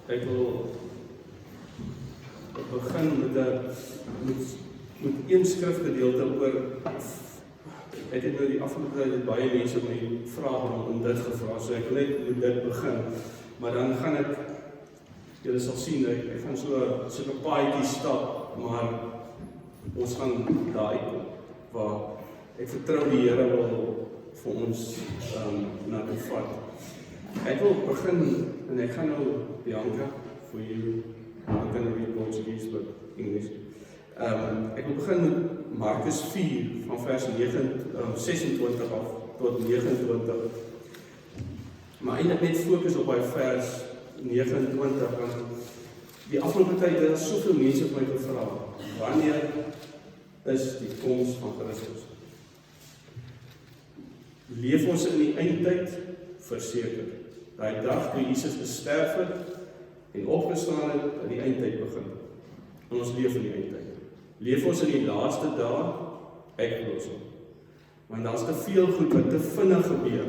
Ek wil begin met een skrifgedeelte oor. Ek het nou die afgelope tyd baie mense my vra om dit gevra, so ek wil net met dit begin. Maar dan gaan ek, julle sal sien, ek gaan so 'n paadjie stap, maar ons gaan daar uitkom, waar ek vertrou die Here wil vir ons na toe vat. Ek wil begin, en ek gaan nou, Bianca, for you, I'm going to read Portuguese, but English. Ek wil begin met Markus 4, van vers 26 af tot 29. Maar eintlik net fokus op by vers 29, want die afgelope tyd het soveel mense vir my gevra, wanneer is die koms van Christus? Leef ons in die eindtyd? Verseker. Daai dag toe Jesus gesterf het en opgestaan het, dat die eindtyd begin. En ons leef in die eindtyd. Leef ons in die laaste dae? Ek glo so. Want daar's te veel goed wat te vinnig gebeur.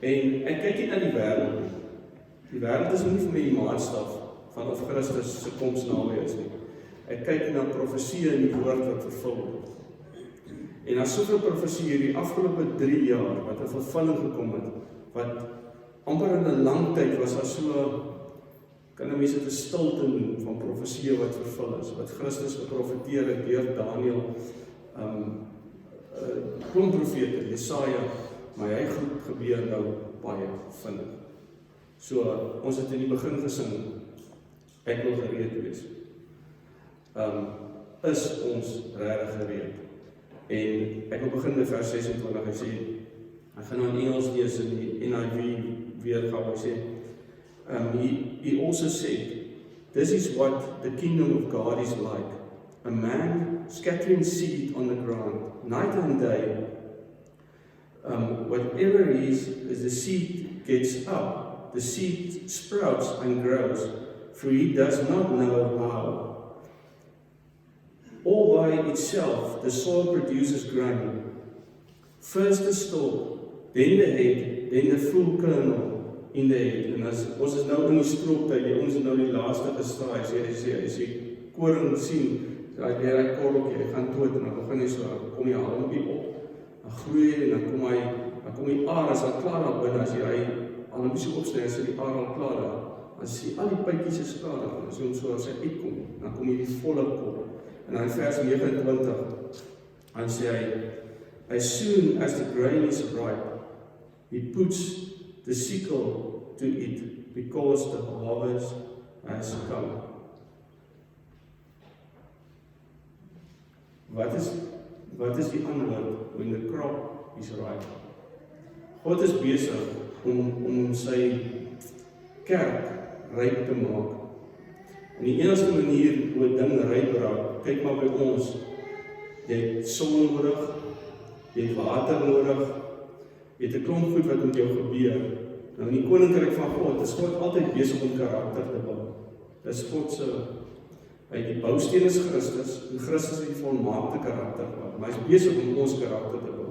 En ek kyk nie na die wêreld nie. Die wêreld is nie vir my die maatstaf van of Christus se koms naby is nie. Ek kyk na profesie in die woord wat vervul word. En daar's soveel profesie hierdie afgelope 3 jaar wat in vervulling gekom het, wat amper in 'n lang tyd was daar so, kan 'n mens dit 'n stilte noem van profesie wat vervul is, wat Christus geprofeteer het deur Daniël, klomp profete, Jesaja, maar hy goed gebeur nou baie vinnig. So, ons het in die begin gesing, ek wil gereed wees. Is ons regtig gereed? En ek wil begin met vers 26, hy sê, ek gaan nou in Engels lees in die NIV weergawe, hy sê, he also said, this is what the kingdom of God is like, a man scattering seed on the ground, night and day, whatever it is, as the seed gets up, the seed sprouts and grows, for he does not know how. All by itself, the soil produces grain. First the stalk, then the head, then the full kernel in the head. En ons is nou in die strooptyd, ons is nou die laaste gestraai, as jy koring sien, hy korreltjie, hy gaan dood, en dan begin hy so, dan kom die halmpie op, dan groei hy, en dan kom die aar, as al klaar daar binne, as jy hy halmpie so opsny, as die aar al klaar daar, dan sê al die pytjies is klaar daar, as hy so as hy uitkom, dan kom hy die volle kop. En dan vers 29, dan sê hy, as soon as the grain is ripe, he puts the sickle to it, because the harvest has come. Wat is die antwoord when the crop is ripe? God is besig om sy kerk ryp te maak. En die enigste manier hoe 'n ding ryp raak, kyk maar by ons, jy het son nodig, jy het water nodig, jy het 'n klomp goed wat met jou gebeur. Nou in die koninkryk van God, is God altyd besig om karakter te bou. Dis God se, die bousteen is Christus, en Christus het die volmaakte karakter bou, maar hy is besig om ons karakter te bou.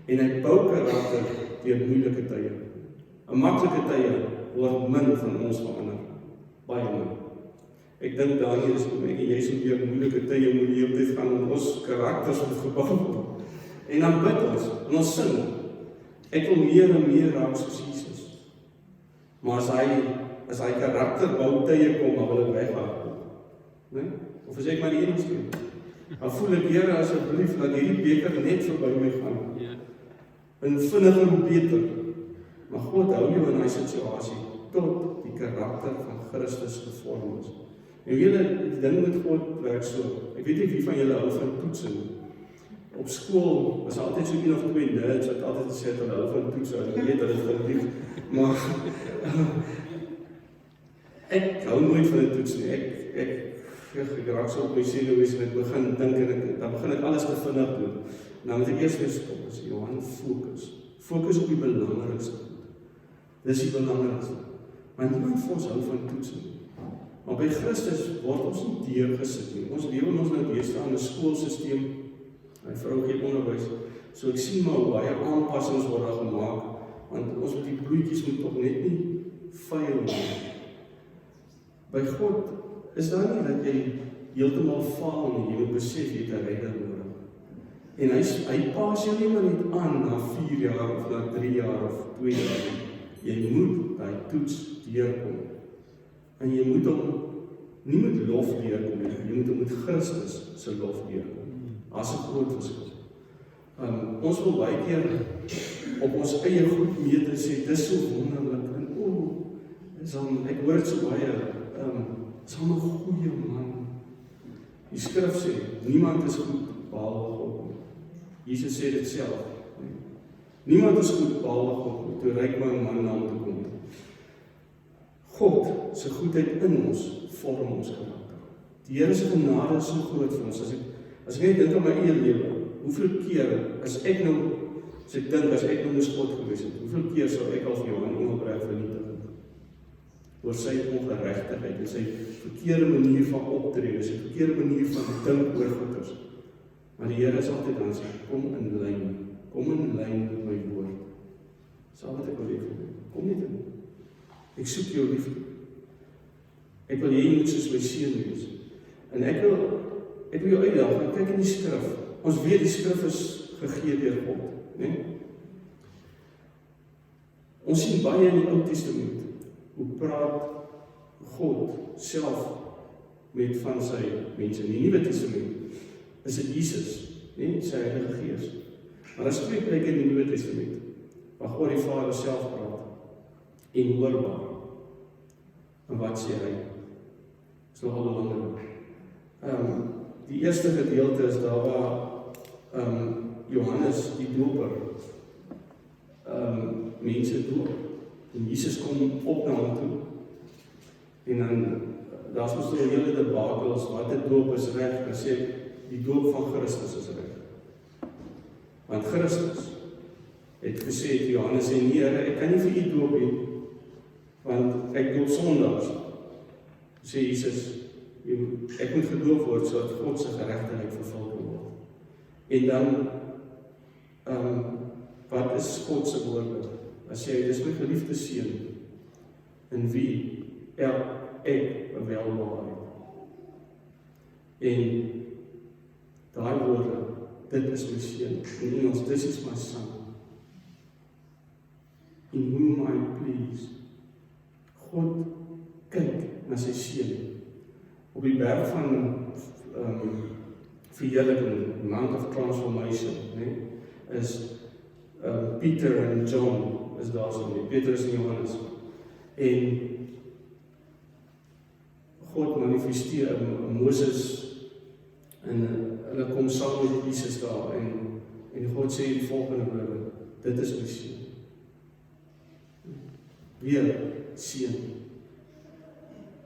En hy bou karakter deur moeilike tye. 'n Maklike tye word min van ons verander, baie min. Ek dink Daniël is om ek en jy so deur moeilike tye moet hier op dit gaan, ons karakters moet gebou word. En dan bid ons, en ons sing, ek wil meer en meer raak soos Jesus. Maar as hy karakterbou tye kom, dan wil ek weghardloop. Nee? Of as ek maar die enigste, dan voel ek, Here, asseblief, laat hierdie beker net verby my gaan. En vinniger hoe beter. Maar God hou jou in die situasie, tot die karakter van Christus gevorm is. En die ding met God werk so, ek weet nie wie van julle hou van toetsing. Op skool was altyd so 1 of 2 nerds wat altyd gesê het, hulle hou van toetsing, ek weet hulle is verlief, maar ek hou nooit van 'n toets nie, ek raak so op my senuwees en ek begin dink, en dan begin ek alles te vinnig doen, en dan moet ek eers weer stop, en sê, Johan, fokus op die belangrikste, dis die belangrikste, want niemand vir ons hou van toetsing. Maar by Christus word ons nie deurgesit nie. Ons lewe in ons nou deesdae in 'n skoolsisteem. My vrou gee onderwys. So ek sien maar hoe baie aanpassings word daar gemaak, want ons met die bloetjies moet tog net nie vuil nie. By God is daar nie dat jy heeltemal faal nie, jy moet besef jy het 'n redder nodig. En hy pas jou nie maar net aan na 4 jaar of na 3 jaar of 2 jaar nie. Jy moet daai toets deurkom. En jy moet hom nie met lof deurkom nie, jy moet hom met Christus se lof deurkom. As 'n groot verskil. Ons wil baie keer op ons eie goed meet en sê, dis so wonderlik, en ek hoor het so baie, is hom 'n goeie man. Die skrif sê, niemand is goed behalwe God. Jesus sê dit self. Niemand is goed behalwe God, toe ryk my man na hom toe kom. God se goedheid in ons vorm ons karakter. Die Here se genade is so groot vir ons. As ek net dink aan my eie lewe, hoeveel keer as ek nou moes God gewees het, hoeveel keer sou ek al vir Johan Engelbrecht vernietig het? Oor sy ongeregtigheid en sy verkeerde manier van optrede, sy verkeerde manier van dink oor goeders. Maar die Here is altyd aan sê, kom in lyn met my woord. Sal wat ek wil hê van jou. Kom net in. Ek soek jou liefde. Ek wil jy moet soos my seun wees. En ek wil jou uitdaag, kyk in die skrif. Ons weet die skrif is gegee deur God, né? Ons sien baie in die Ou Testament hoe praat God self met van sy mense. In die Nuwe Testament is dit Jesus, né, sy Heilige Gees. Maar daar is 2 plekke in die Nuwe Testament waar God die Vader self praat en hoorbaar. En wat sê hy? Dis nogal belangrik. Die eerste gedeelte is daar waar Johannes die doper mense doop. En Jesus kom op na hom toe. En dan daar's mos 'n hele debakels, wat 'n doop is reg? Hy sê die doop van Christus is reg. Want Christus het gesê vir Johannes en nee, Here, ek kan nie vir u doop nie, want ek doop sondaars. Sê Jesus, ek moet gedoop word sodat God se geregtigheid vervul kan word. En dan wat is God se woorde? As jy dis my geliefde seun, in wie ek welbehaag het. En daai woorde, dit is my seun. In Engels, this is my son. In whom I please. God kyk na sy seun. Op die berg van verheerliking, Mount of Transformation, né, is Peter en John is daar so nie, Petrus en Johannes. En God manifesteer Moses en hulle kom saam met Jesus daar en God sê die volgende woorde, dit is my seun. Weer seun.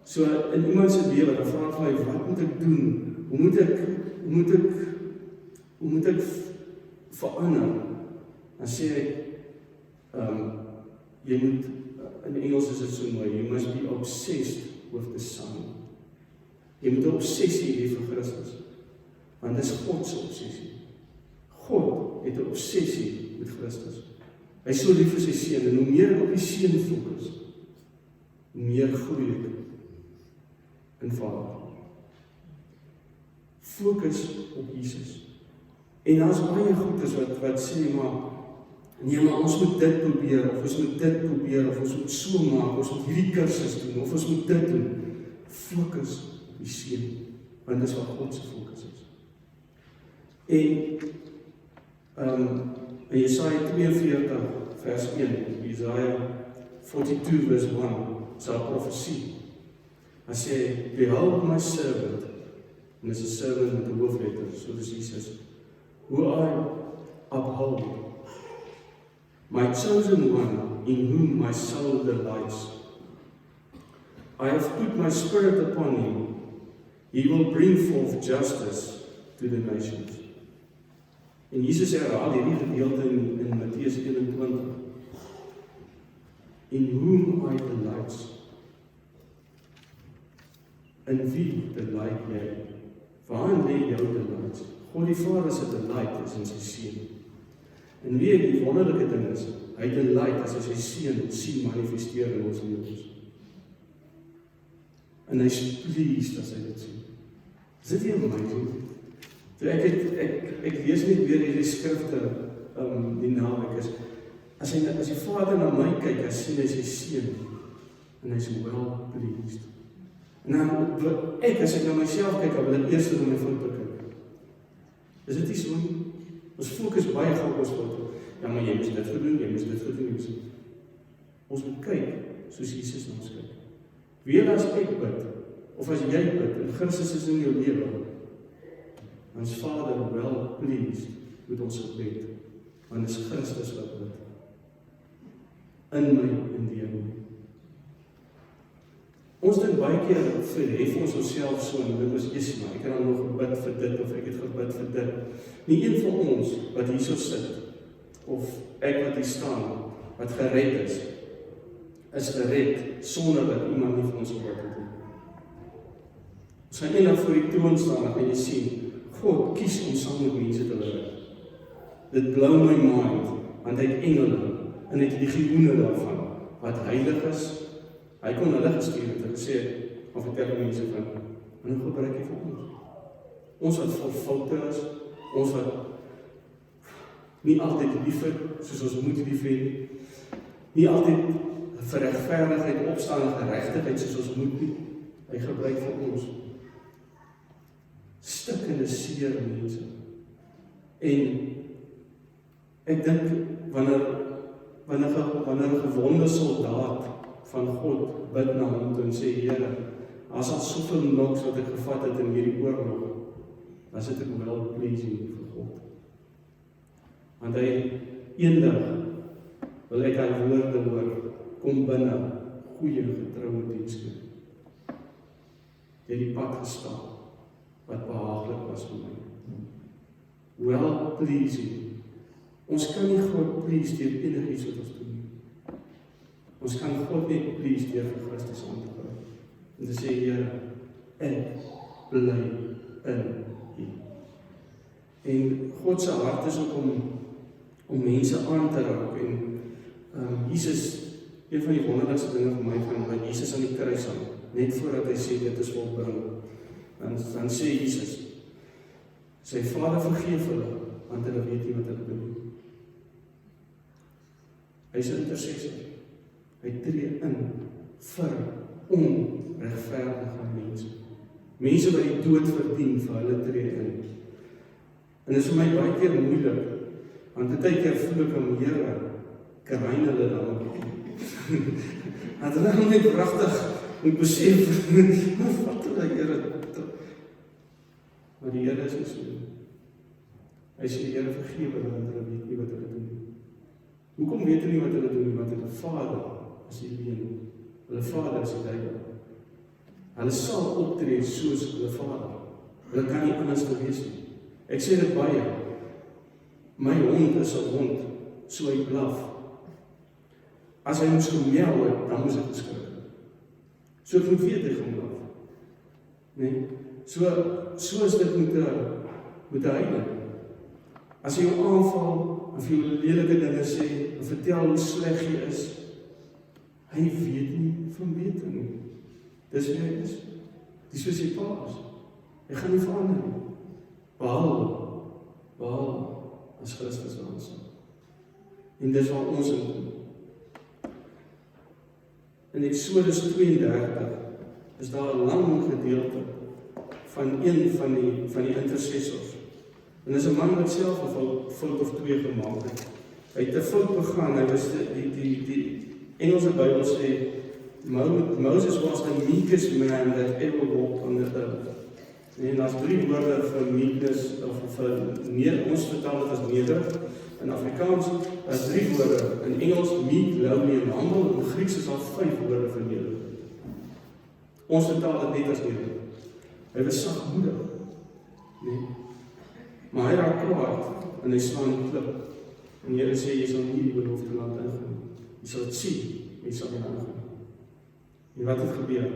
So in iemand se lewe, dan vra hy, wat moet ek doen? Hoe moet ek verander? Dan sê hy, jy moet, in Engels is dit so mooi, you must be obsessed with the Son. Jy moet 'n obsessie hê vir Christus, want dis God se obsessie. God het 'n obsessie met Christus. Hy is so lief vir sy seun, en hoe meer ek op die seun fokus, hoe meer groei ek in Vader. Fokus op Jesus. En daar's baie goeders wat sê, maar ons moet dit probeer, of ons moet dit probeer, of ons moet so maak, ons moet hierdie kursus doen, of ons moet dit doen. Fokus op die seun, want dis wat God se fokus is. En in Jesaja 42 vers 1, Jesaja 42 vers 1, is daar profesie. Hy sê, behold my servant, en dis 'n servant met 'n hoofletter, so dis Jesus, who I uphold, my chosen one, in whom my soul delights. I have put my spirit upon him, he will bring forth justice to the nations. En Jesus herhaal hierdie gedeelte in Matteus 21, in whom I delights. In wie delight jy? Waarin lê jou delight? God die Vader se delight is in sy seun. En weet die wonderlike ding is, hy delight as hy sy seun sien manifesteer in ons lewens. En hy is pleased as hy dit sien. Is dit nie amazing? So ek lees net weer hierdie skrifte die naweek is, as die Vader na my kyk, hy sien hy sy seun, en hy is well pleased. En dan, as ek na myself kyk, dan wil ek eers na my foto kyk. Is dit nie so? Ons fokus baie gauw op ons foto. Ja, maar jy moes dit gedoen, jy moes dit gedoen. Ons moet kyk, soos Jesus na ons kyk. Weer as ek bid, of as jy bid, en Christus is in jou lewe, ons Vader wel pleased met ons gebed, want is Christus wat bid. In my en deur my. Ons dink baie keer verhef ons onsself so, en dit was eers, maar ek het dan nog gebid vir dit, of ek het gebid vir dit. Nie een van ons, wat hier so sit, of ek wat hier staan, wat gered is gered, sonder dat iemand nie van ons gebid het. Ons gaan eendag voor die troon staan, en jy sien, God kies om saam met mense te red. Dit blow my mind, want hy het engele, en hy het legioene daarvan, wat heilig is. Hy kon hulle gestuur het, en gesê, of vertel die mense van, en hoe gebruik hy vir ons? Ons wat vol foute is, ons wat nie altyd lief het, soos ons moet lief het, nie altyd vir regverdigheid, opstaan en geregtigheid, soos ons moet nie. Hy gebruik vir ons stikkende seer mense. En ek dink, wanneer 'n gewonde soldaat van God bid na hom toe en sê, Here, as al soveel noks wat ek gevat het in hierdie oorlog, dan sit ek wel pleasing vir God. Want hy, eendag, wil ek hy woorde hoor, kom binne, goeie getroue diensknegt. Jy het die pad gestaan, wat behaaglik was vir my. Well pleasing. Ons kan nie God please deur enigiets wat ons doen. Ons kan God net please deur vir Christus aan te bring. En te sê, Here, ek bly in U. En God se hart is ook om mense aan te raak. En Jesus, een van die wonderlikste dinge vir my, van Jesus aan die kruis hang, net voordat hy sê, dit is volbring. Dan sê Jesus, sy Vader vergeef hulle, want hulle weet nie wat hulle doen. Hy is 'n intercessor. Hy tree in vir onregverdige mense. Mense wat die dood verdien, vir hulle tree in. En dit is vir my baie keer moeilik, want baie keer voel ek om Here, kruin hulle dan op. Want hulle net pragtig moet besef, wat hulle Here. Maar die Here is nie so. Hy sê, Here, vergewe hulle, want hulle weet nie wat hulle doen. Hoekom weet hulle nie wat hulle doen? Want hulle Vader is die leuen. Hulle Vader is die duiwel. Hulle sal optree soos hulle Vader. Hulle kan nie anders gewees nie. Ek sê dit baie. My hond is 'n hond, so hy blaf. As hy moes gemel het, dan moes ek geskrik. So ek moet weet hy gaan blaf. Nee? So is dit met 'n heilige. As jy jou aanval, of jy lelike dinge sê, of vertel hoe sleg jy is, hy weet nie van beter nie. Dis wie hy is. Dis soos sy pa is. Hy gaan nie verander nie. Behalwe as Christus aan ons. En dis waar ons in kom. In Eksodus 32 is daar 'n lang gedeelte van een van die intercessors. En dis 'n man wat self 'n fout of twee gemaak het. Hy het 'n fout begaan. Hy was die Engelse Bybel sê Moses was the meekest man that ever walked on the earth. En daar's 3 woorde vir meekness, of vir ons vertaal dit as nederig. In Afrikaans is 3 woorde. In Engels meek, lowly en humble. In Grieks is daar 5 woorde vir nederig. Ons vertaal dit net as nederig. Hy was sagmoedig. Nee. Maar hy raak kwaad en hy slaan die klip. En die Here sê, jy sal nie die belofte land ingaan. Jy sal dit sien, jy sal nie ingaan. En wat het gebeur?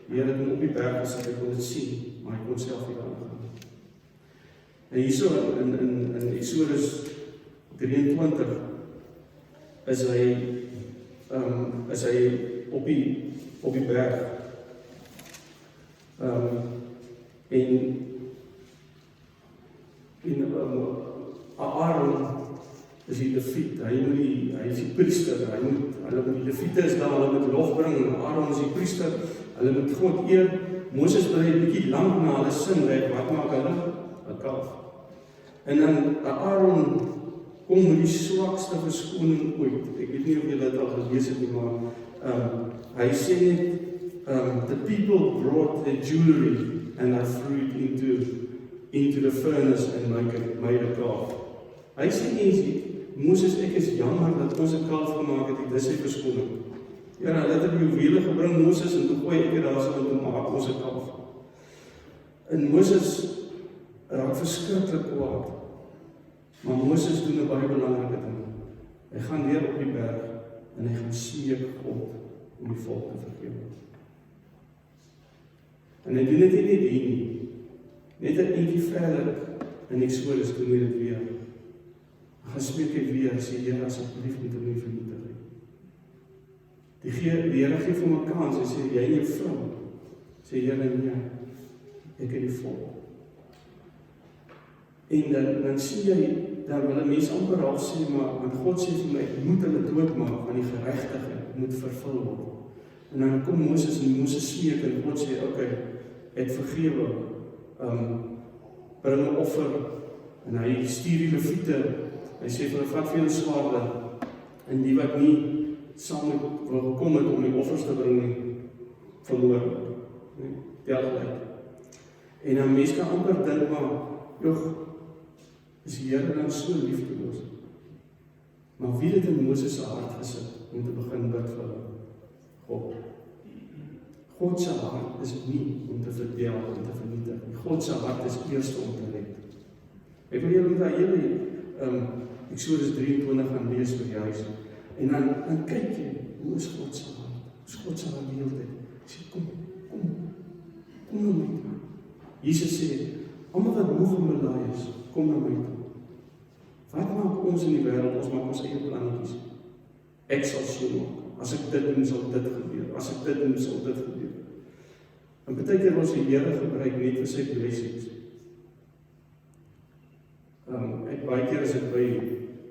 Die Here het hom op die berg gesit, hy kon dit sien, maar hy kon self nie ingaan. En hierso in Eksodus 23 is hy op die berg. En Aaron is die leviet, hy is die priester, die leviete is daar, hulle moet lof bring, Aaron is die priester, hulle moet God eer. Moses bly 'n bietjie lank na hulle sin weg, wat maak hulle? 'n kalf. En dan Aaron kom met die swakste verskoning ooit. Ek weet nie of julle dit al gelees het nie, maar hy sê net, the people brought their jewelry and they threw it into the furnace and made a calf. Hy sê nie, Moses, ek is jammer dat ons 'n kalf gemaak het, dis sy verskoning. Ja, hulle het die juwele gebring, Moses, en toe gooi ek dit daar so en toe maak ons 'n kalf. En Moses raak verskriklik kwaad. Maar Moses doen 'n baie belangrike ding. Hy gaan weer op die berg en hy gaan smeek God om die volk te vergewe. En hy doen dit nie net hier nie. Net 'n bietjie verder in Eksodus doen hy dit weer. Hy gaan smeek hy weer, sê Here, asseblief moet hom nie vernietig nie. Die Here gee vir hom 'n kans, hy sê, jy en jou vrou. Sê Here, nee, ek en die volk. En dan sien jy, dan wil mense amper half sê, maar God sê vir my, ek moet hulle doodmaak, want die geregtigheid moet vervul word. En dan kom Moses en Moses smeek en God sê, okay, ek vergewe, bring 'n offer, en hy stuur die leviete, hy sê vir hulle, vat vir julle swaarde, en die wat nie saam met wil kom het om die offers te bring nie, verloor, tel uit. En dan mense kan amper dink, maar, joh, is die Here dan so liefdeloos? Maar wie het in Moses se hart gesit om te begin bid vir hulle? God. God se hart is nie om te verdeel en te vernietig nie. God se hart is eers om te red. Ek wil julle met daai hele Eksodus 23 gaan lees vir die huis. En dan kyk jy, hoe is God se hart? Hoe is God se hart die hele tyd? Hy sê, kom na my toe. Jesus sê, almal wat moeg en belaai is, kom na my toe. Wat maak ons in die wêreld? Ons maak ons eie plannetjies. Ek sal so maak. As ek dit doen, sal dit gebeur. As ek dit doen, sal dit gebeur. En baie keer ons die Here gebruik net vir sy blessings. Ek baie keer as ek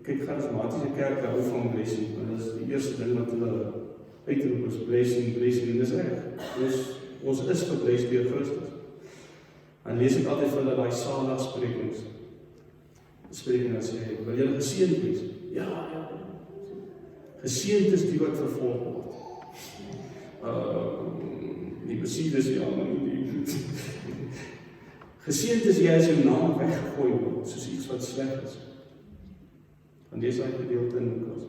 kyk charismatiese kerke hou van blessing, want dit is die eerste ding wat hulle uitroep is blessing, en dis reg. Ons is gebless deur Christus. En lees ek altyd vir hulle daai saligsprekings. Spreking en sê, wil julle geseënd wees? Ja. Geseënd is die wat vervolg word. Die besieldes, ja, maar nie. Geseënd is jy as jou naam weggegooi word, soos iets wat sleg is. En dis hy gedeelte in Lukas.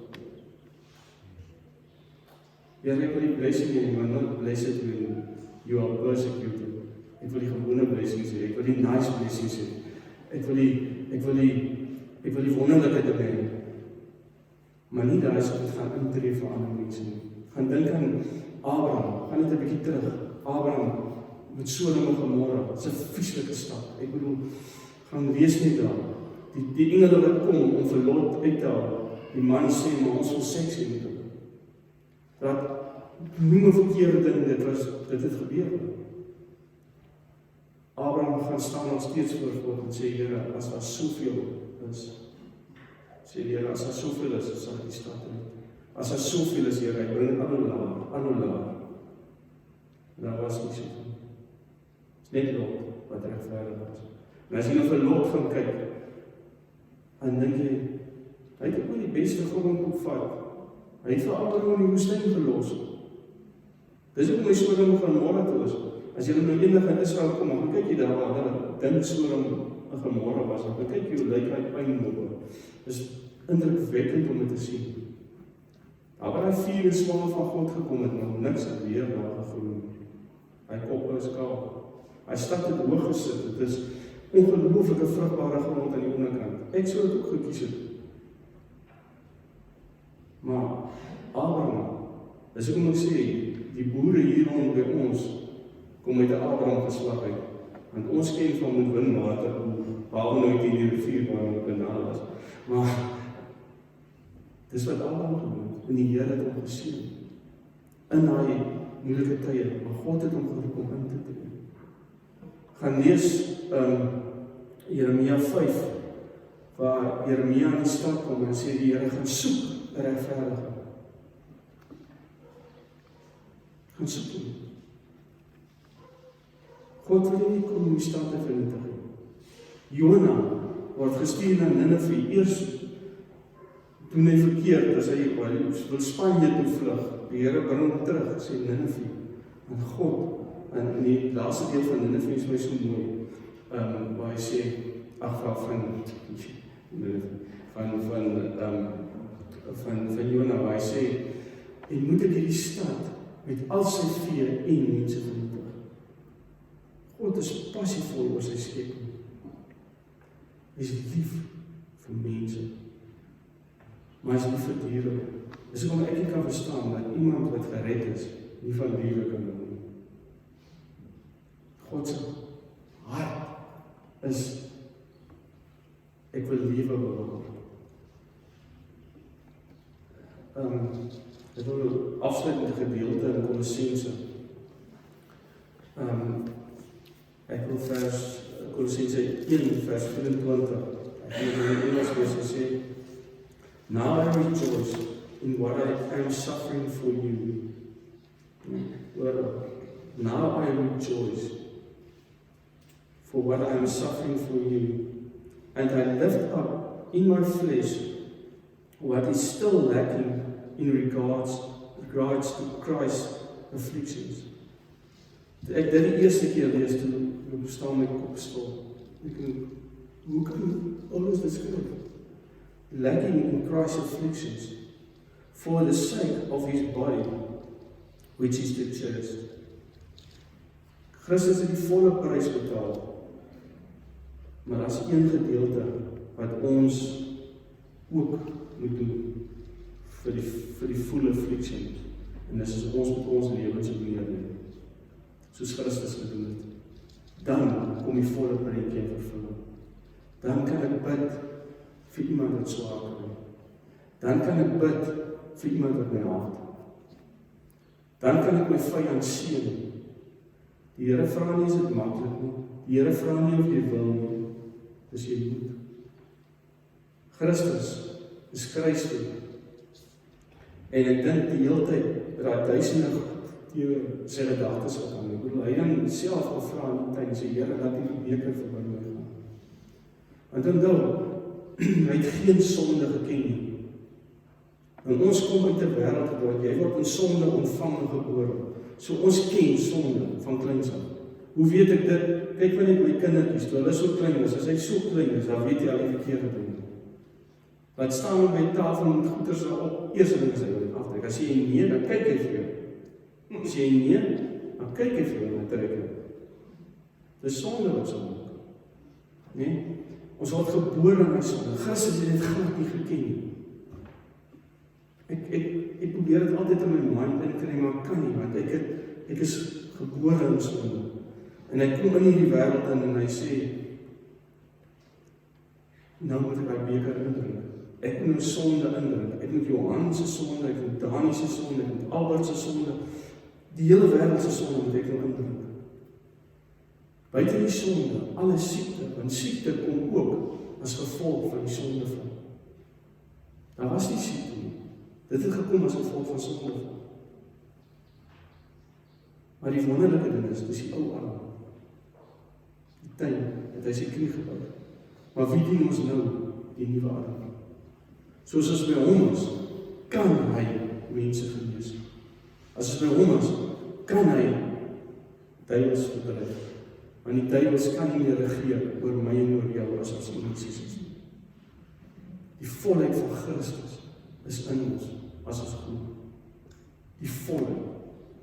Ja, ek wil die blessing hê, maar not blessed when you are persecuted. Ek wil die gewone blessings hê, ek wil die nice blessings hê. Ek wil die wonderlikheid hê. Maar nie daar is wat gaan intree vir ander mense nie. Gaan dink aan Abraham, gaan net 'n bietjie terug. Abraham met Sodom en Gomorra, dit is 'n vieslike stad. Ek bedoel, gaan lees net daar. Die engele wat kom om vir Lot uit te haal. Die man sê, maar ons wil seks hê met hom. Dat noem 'n verkeerde ding, dit het gebeur. Abraham gaan staan nog steeds voor God en sê, Here, as daar soveel is, sê die Here, as daar soveel is, sal die stad uit. As daar soveel is, Here, hy bring dit aan hoe laag. Daar was nie soveel. Dit is net Lot wat regverdig was. En as jy nou vir Lot gaan kyk, dan dink jy, hy het ook die beste grond opvat. Hy het vir Abraham in die woestyn gelos. Dis ook my Sodom en Gomorra toe is. As jy nou eendag in Israel kom, dan kyk jy daar waar hulle dink Sodom en Gomorra was, dan kyk jy hoe lyk hy pynmoppe. Dis indrukwekkend om dit te sien. Daar waar hy 4 swaal van God gekom het, nog niks gebeur daar gegroei. Hy kop is kaal. Hy stad het hoog gesit, dit is ongelooflike vrugbare grond aan die onderkant. Ek sou dit ook gekies het. Maar Abraham, dis ook om ek sê, die boere hier rond by ons kom uit 'n Abraham geslag uit. Want ons ken van moet winwater, behalwe nooit die rivier waar ons kanaal was. Maar dis wat Abraham gedoen het, en die Here het hom geseën. In daai moeilike tye, maar God het hom geroep om in te tree. gaan lees Jeremia 5, waar Jeremia in die stad kom en sê die Here gaan soek 'n regverdige. Gaan soek hom. God wil nie kom om die stad te vernietig nie. Jona word gestuur na Nineve, eers doen hy verkeerd, as hy wil Spanje toe vlug, die Here bring hom terug, sê Nineve, en God, en die laaste deel van Nineve is my so mooi, waar hy sê, van Jona, waar hy sê, en moet ek hierdie stad met al sy vee en mense vernietig. God is passievol oor sy skepping. Hy is lief vir mense. Maar hy is lief vir diere. Dis hoekom ek nie kan verstaan dat iemand wat gered is, nie van diere kan hou nie. God se hart is, ek wil lewe bewaar. Ek wil afsluit met 'n gedeelte in Kolossense. Ek wil Kolossense 1 vers 24. Ek wil in Engels lees sê, now I rejoice in what I am suffering for you. Now I rejoice for what I am suffering for you, and I lift up in my flesh what is still lacking in regards to Christ's afflictions. Ek dit die eerste keer lees toe staan my kop stil. Hoe kan alles dit skryf? Lacking in Christ's afflictions for the sake of his body, which is the church. Christus het die volle prys betaal. Maar as een gedeelte wat ons ook moet doen vir die full affliction, en dis is ons met ons lewens op neerlê, soos Christus gedoen het, dan kom die volle prentjie in vervulling. Dan kan ek bid vir iemand wat swaar kry. Dan kan ek bid vir iemand wat my haat. Dan kan ek my vyand seën. Die Here vra nie, is dit maklik nie. Die Here vra nie of jy wil nie. Dis jy moet. Christus is kruis toe. En ek dink die hele tyd, dat duisende sy gedagtes op hom. Ek bedoel, hy dan self gevra in die tyd, sê, Here, laat die beker verby my gaan. Want onthou, hy het geen sonde geken nie. En ons kom uit 'n wêreld waar jy word in sonde ontvang en gebore. So ons ken sonde van kleins af. Hoe weet ek dit? Kyk maar net my kindertjies, toe hulle so klein is, as hy so klein is, dan weet jy al die verkeerde ding. Laat staan hom by tafel met goeders op, eerste ding is hy wil aftrek. As jy nee, dan kyk hy vir jou. As jy nee, dan kyk hy vir jou en trek hy. Dis sonde wat so maak. Nee? Ons word gebore in sonde. Christus het dit glad nie geken nie. Ek probeer dit altyd in my mind inkry, maar kan nie, want ek is gebore in sonde. En hy kom in hierdie wêreld in en hy sê, nou moet ek my beker indrink. Ek moet nou sonde indrink. Ek moet Johan se sonde, ek moet Dani se sonde, ek moet Albert se sonde, die hele wêreld se sonde moet ek nou indrink. Buite die sonde, alle siekte, want siekte kom ook as gevolg van die sondeval. Daar was nie siekte nie. Dit het gekom as gevolg van sondeval. Maar die wonderlike ding is, dis die ou Adam. Die tuin, het hy sy knie gebou. Maar wie dien ons nou? Die nuwe Adam. Soos as by hom is, kan hy mense genees. As by hom is, kan hy duiwels verdryf. Want die duiwels kan nie meer regeer oor my en oor jou as ons emoties is. Die volheid van Christus is in ons, as ons glo. Die volheid,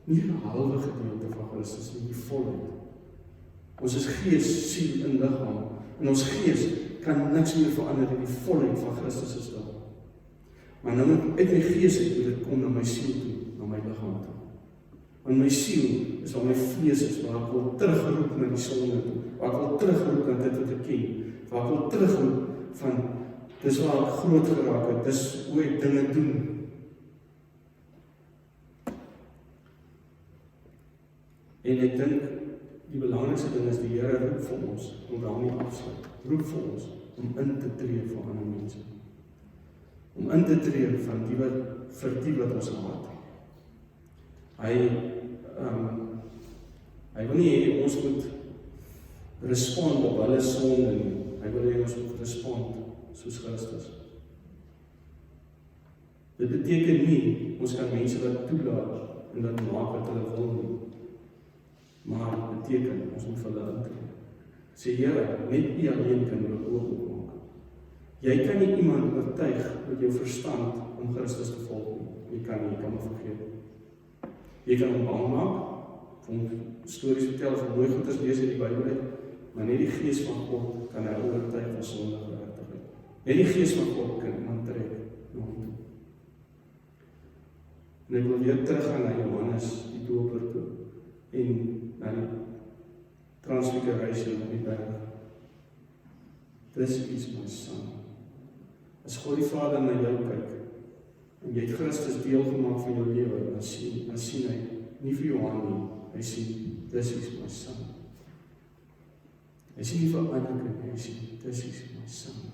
nie 'n halwe gedeelte van Christus nie, die volheid. Ons is gees, siel en liggaam. En ons gees kan niks meer verander in die volheid van Christus is daar. Maar nou moet ek my gees het, dit kom na my siel toe, na my liggaam toe. Want my siel is waar my vlees is, waar ek wil teruggeroep na die sonde toe, waar ek wil teruggeroep na dit wat ek ken, waar ek wil teruggeroep van, dis waar ek groot geraak het, dis hoe ek dinge doen. En ek dink, die belangrikste ding is, die Here roep vir ons, om daarmee afsluit, roep vir ons, om in te tree vir ander mense. Om in te tree van vir die wat ons haat. Hy wil nie hê ons moet respond op hulle sonde nie. Hy wil hê ons moet respond soos Christus. Dit beteken nie, ons kan mense wat toelaat en dat maak wat hulle wil nie. Maar dit beteken, ons moet vir hulle intree. Sê Here, net U alleen kan hulle oopmaak. Jy kan nie iemand oortuig met jou verstand om Christus te volg nie. Jy kan hom vergeet. Jy kan hom bang maak, om stories vertel van mooi goeders lees in die Bybel, maar net die Gees van God kan hy oortuig van sonde geregtigheid. Net die Gees van God kan iemand trek na hom toe. En ek wil weer teruggaan na Johannes die Doper toe en na die transfiguration op die berg. This is my son. As God die Vader na jou kyk en jy het Christus deel gemaak van jou lewe, dan sien hy nie vir Johan nie, hy sien, this is my son. Hy sien nie vir ander kind, hy sien, this is my son.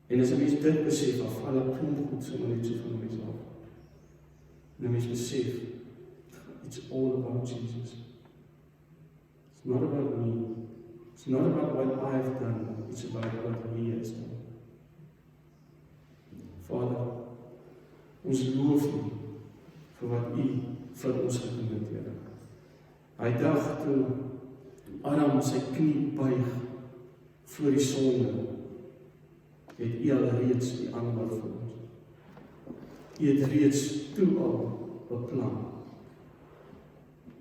En as 'n mens dit besef, af alle klomp goed so net so van mens af. En 'n mens besef, it's all about Jesus. It's not about me. It's not about what I have done. It's about what He has done. Vader, ons loof U vir wat U vir ons gedoen het, Here. Hy dag toe Adam sy knie buig voor die sonde, het U al reeds die aanbod vir ons. U het reeds toe al beplan.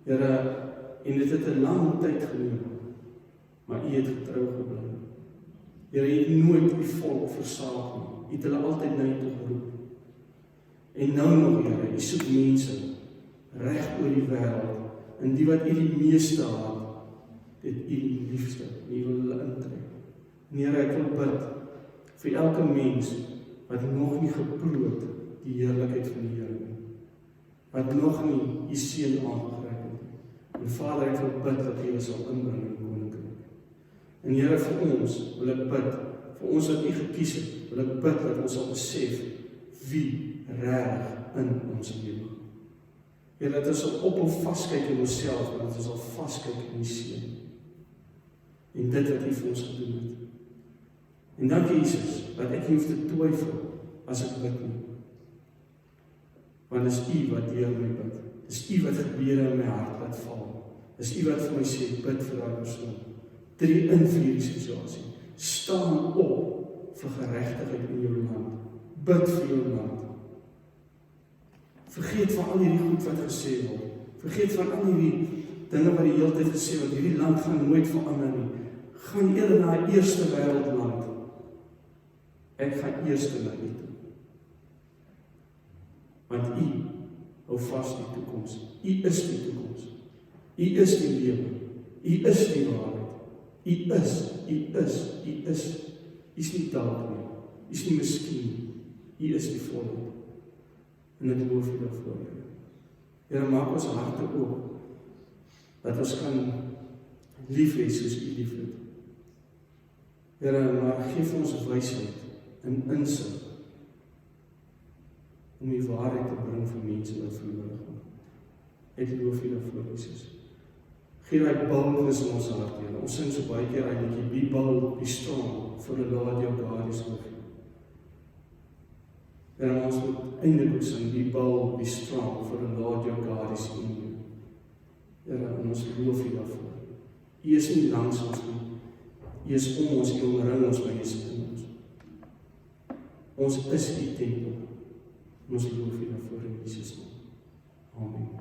Here, en dit het 'n lang tyd geneem, maar U het getrou gebly. Here, U het nooit U volk versaak nie. U het hulle altyd na U toe geroep. En nou nog, Here, U soek mense reg oor die wêreld, en die wat U die meeste haat, dit U die liefste, en U wil hulle intrek. En Here, ek wil bid vir elke mens wat nog nie geproe het die heerlikheid van die Here nie, wat nog nie U seën aangegryp het nie. En Vader, ek wil bid dat U hulle sal inbring in die koninkryk. En Here, vir ons wil ek bid, vir ons wat U gekies het, wil ek bid dat ons sal besef wie reg in ons lewe. Here, dat ons sal op vaskyk in onsself, maar dat ons sal vaskyk in die seën. En dit wat U vir ons gedoen het. En dankie Jesus, dat ek nie hoef te twyfel as ek bid nie. Want dis U wat deur my bid. Dis U wat gebede in my hart laat val. Dis U wat vir my sê, bid vir daai persoon. Tree in vir hierdie situasie. Staan op vir geregtigheid in jou land. Bid vir jou land. Vergeet van al hierdie goed wat gesê word. Vergeet van al hierdie dinge wat die hele tyd gesê word, hierdie land gaan nooit verander nie. Gaan eerder na 'n eerste wêreldland. Ek gaan eers na U toe. Want U hou vas die toekoms. U is die toekoms. U is die lewe. U is die waarheid. U is nie dalk nie. U is nie miskien nie. U is die volheid. En ek loof U daarvoor, Here. Here, maak ons harte oop, dat ons kan lief hê soos U lief het. Here, maar geef ons wysheid en insig om die waarheid te bring vir mense wat verlore gaan. Ek loof U daarvoor, Jesus. Gee daai boldness in ons hart, Here. Ons sing so baie keer uit liedjie, be bold, be strong, for the Lord your God is with you. En ons moet eintlik ook sing, be bold, be strong, for the Lord your God is in you. Here, en ons loof U daarvoor. U is nie langs ons nie. U is om ons, U omring ons, maar U is in ons. Ons is U tempel. Ons loof U daarvoor in Jesus naam. Amen.